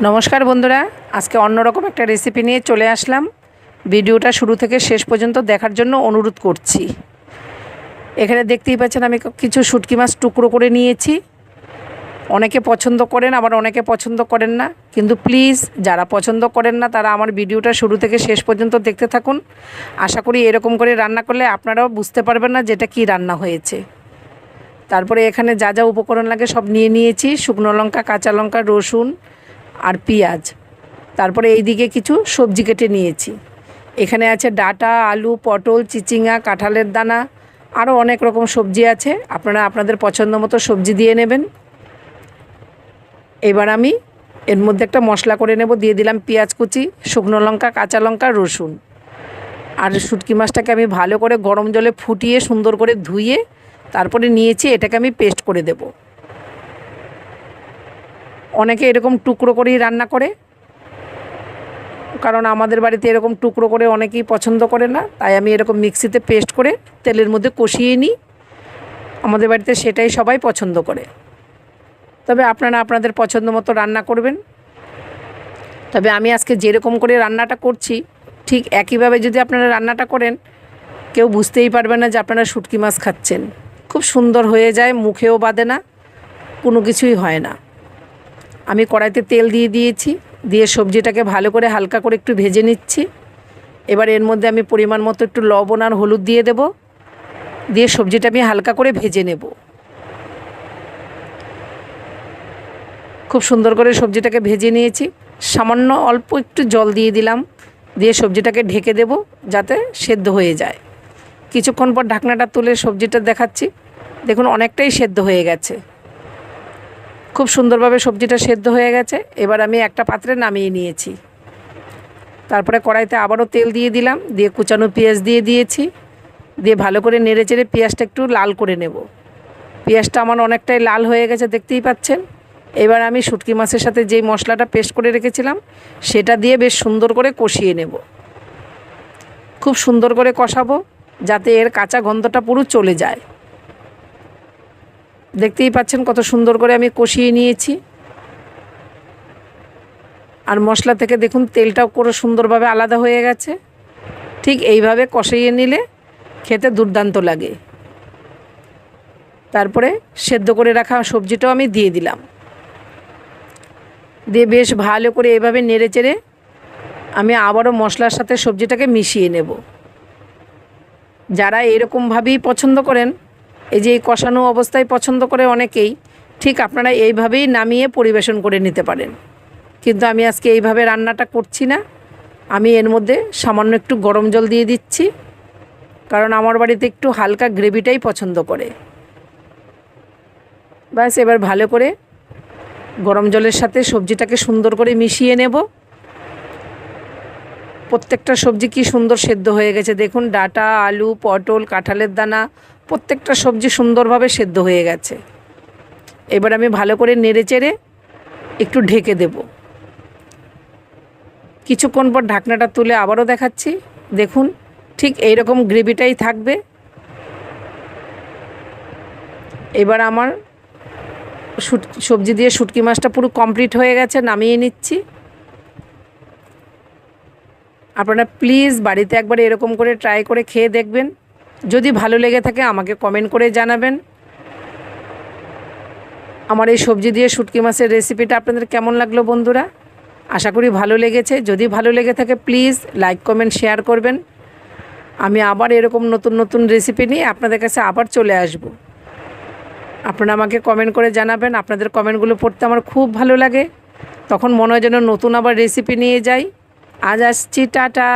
নমস্কার বন্ধুরা, আজকে অন্যরকম একটা রেসিপি নিয়ে চলে আসলাম। ভিডিওটা শুরু থেকে শেষ পর্যন্ত দেখার জন্য অনুরোধ করছি। এখানে দেখতেই পাচ্ছেন আমি কিছু শুটকি মাছ টুকরো করে নিয়েছি। অনেকে পছন্দ করেন, আবার অনেকে পছন্দ করেন না, কিন্তু প্লিজ যারা পছন্দ করেন না তারা আমার ভিডিওটা শুরু থেকে শেষ পর্যন্ত দেখতে থাকুন। আশা করি এরকম করে রান্না করলে আপনারাও বুঝতে পারবেন না যেটা কি রান্না হয়েছে। তারপরে এখানে যা যা উপকরণ লাগে সব নিয়ে নিয়েছি: শুকনো লঙ্কা, কাঁচা লঙ্কা, রসুন আর পেঁয়াজ। তারপরে এইদিকে কিছু সবজি কেটে নিয়েছি। এখানে আছে ডাঁটা, আলু, পটল, চিচিঙ্গা, কাঁঠালের দানা, আরও অনেক রকম সবজি আছে। আপনারা আপনাদের পছন্দ মতো সবজি দিয়ে নেবেন। এবার আমি এর মধ্যে একটা মশলা করে নেব। দিয়ে দিলাম পেঁয়াজ কুচি, শুকনো লঙ্কা, কাঁচা লঙ্কা, রসুন। আর শুটকি মাছটাকে আমি ভালো করে গরম জলে ফুটিয়ে সুন্দর করে ধুয়ে তারপরে নিয়েছি। এটাকে আমি পেস্ট করে দেব। অনেকে এরকম টুকরো করেই রান্না করে, কারণ আমাদের বাড়িতে এরকম টুকরো করে অনেকেই পছন্দ করে না, তাই আমি এরকম মিক্সিতে পেস্ট করে তেলের মধ্যে কষিয়ে নিই। আমাদের বাড়িতে সেটাই সবাই পছন্দ করে। তবে আপনারা আপনাদের পছন্দ মতো রান্না করবেন। তবে আমি আজকে যেরকম করে রান্নাটা করছি ঠিক একইভাবে যদি আপনারা রান্নাটা করেন, কেউ বুঝতেই পারবে না যে আপনারা শুটকি মাছ খাচ্ছেন। খুব সুন্দর হয়ে যায়, মুখেও বাঁধে না, কোনো কিছুই হয় না। আমি কড়াইতে তেল দিয়ে দিয়েছি, দিয়ে সবজিটাকে ভালো করে হালকা করে একটু ভেজে নিচ্ছি। এবার এর মধ্যে আমি পরিমাণ মতো একটু লবণ আর হলুদ দিয়ে দেব। দিয়ে সবজিটা আমি হালকা করে ভেজে নেব। খুব সুন্দর করে সবজিটাকে ভেজে নিয়েছি। সামান্য অল্প একটু জল দিয়ে দিলাম, দিয়ে সবজিটাকে ঢেকে দেব যাতে সেদ্ধ হয়ে যায়। কিছুক্ষণ পর ঢাকনাটা তুলে সবজিটা দেখাচ্ছি। দেখুন অনেকটাই সেদ্ধ হয়ে গেছে, খুব সুন্দরভাবে সবজিটা সেদ্ধ হয়ে গেছে। এবার আমি একটা পাত্রে নামিয়ে নিয়েছি। তারপরে কড়াইতে আবারও তেল দিয়ে দিলাম, দিয়ে কুচানো পেঁয়াজ দিয়ে দিয়েছি। দিয়ে ভালো করে নেড়ে চেড়ে পেঁয়াজটা একটু লাল করে নেব। পেঁয়াজটা আমার অনেকটাই লাল হয়ে গেছে, দেখতেই পাচ্ছেন। এবার আমি শুটকি মাছের সাথে যেই মশলাটা পেস্ট করে রেখেছিলাম সেটা দিয়ে বেশ সুন্দর করে কষিয়ে নেব। খুব সুন্দর করে কষাবো যাতে এর কাঁচা গন্ধটা পুরো চলে যায়। দেখতেই পাচ্ছেন কত সুন্দর করে আমি কষিয়ে নিয়েছি। আর মশলা থেকে দেখুন তেলটাও পুরো সুন্দরভাবে আলাদা হয়ে গেছে। ঠিক এইভাবে কষিয়ে নিলে খেতে দুর্দান্ত লাগে। তারপরে সেদ্ধ করে রাখা সবজিটাও আমি দিয়ে দিলাম। দিয়ে বেশ ভালো করে এভাবে নেড়ে চেড়ে আমি আবারও মশলার সাথে সবজিটাকে মিশিয়ে নেব। যারা এরকমভাবেই পছন্দ করেন, এই যে এই কষানো অবস্থায় পছন্দ করে অনেকেই, ঠিক আপনারা এইভাবেই নামিয়ে পরিবেশন করে নিতে পারেন। কিন্তু আমি আজকে এইভাবে রান্নাটা করছি না। আমি এর মধ্যে সামান্য একটু গরম জল দিয়ে দিচ্ছি, কারণ আমার বাড়িতে একটু হালকা গ্রেভিটাই পছন্দ করে। ব্যাস, এবার ভালো করে গরম জলের সাথে সবজিটাকে সুন্দর করে মিশিয়ে নেব। প্রত্যেকটা সবজি কি সুন্দর সেদ্ধ হয়ে গেছে দেখুন। ডাঁটা, আলু, পটল, কাঁঠালের দানা, প্রত্যেকটা সবজি সুন্দরভাবে সেদ্ধ হয়ে গেছে। এবার আমি ভালো করে নেড়ে চেড়ে একটু ঢেকে দেব। কিছুক্ষণ পর ঢাকনাটা তুলে আবারও দেখাচ্ছি। দেখুন ঠিক এইরকম গ্রেভিটাই থাকবে। এবার আমার সবজি দিয়ে শুটকি মাছটা পুরো কমপ্লিট হয়ে গেছে, নামিয়ে নিচ্ছি। আপনারা প্লিজ বাড়িতে একবার এরকম করে ট্রাই করে খেয়ে দেখবেন। যদি ভালো লেগে থাকে আমাকে কমেন্ট করে জানাবেন। আমার এই সবজি দিয়ে শুটকি মাছের রেসিপিটা আপনাদের কেমন লাগলো বন্ধুরা? আশা করি ভালো লেগেছে। যদি ভালো লেগে থাকে প্লিজ লাইক, কমেন্ট, শেয়ার করবেন। আমি আবার এরকম নতুন নতুন রেসিপি নিয়ে আপনাদের কাছে আবার চলে আসব। আপনারা আমাকে কমেন্ট করে জানাবেন। আপনাদের কমেন্টগুলো পড়তে আমার খুব ভালো লাগে। তখন মনে হয় যেন নতুন আবার রেসিপি নিয়ে যাই। আজ আসছি, টাটা।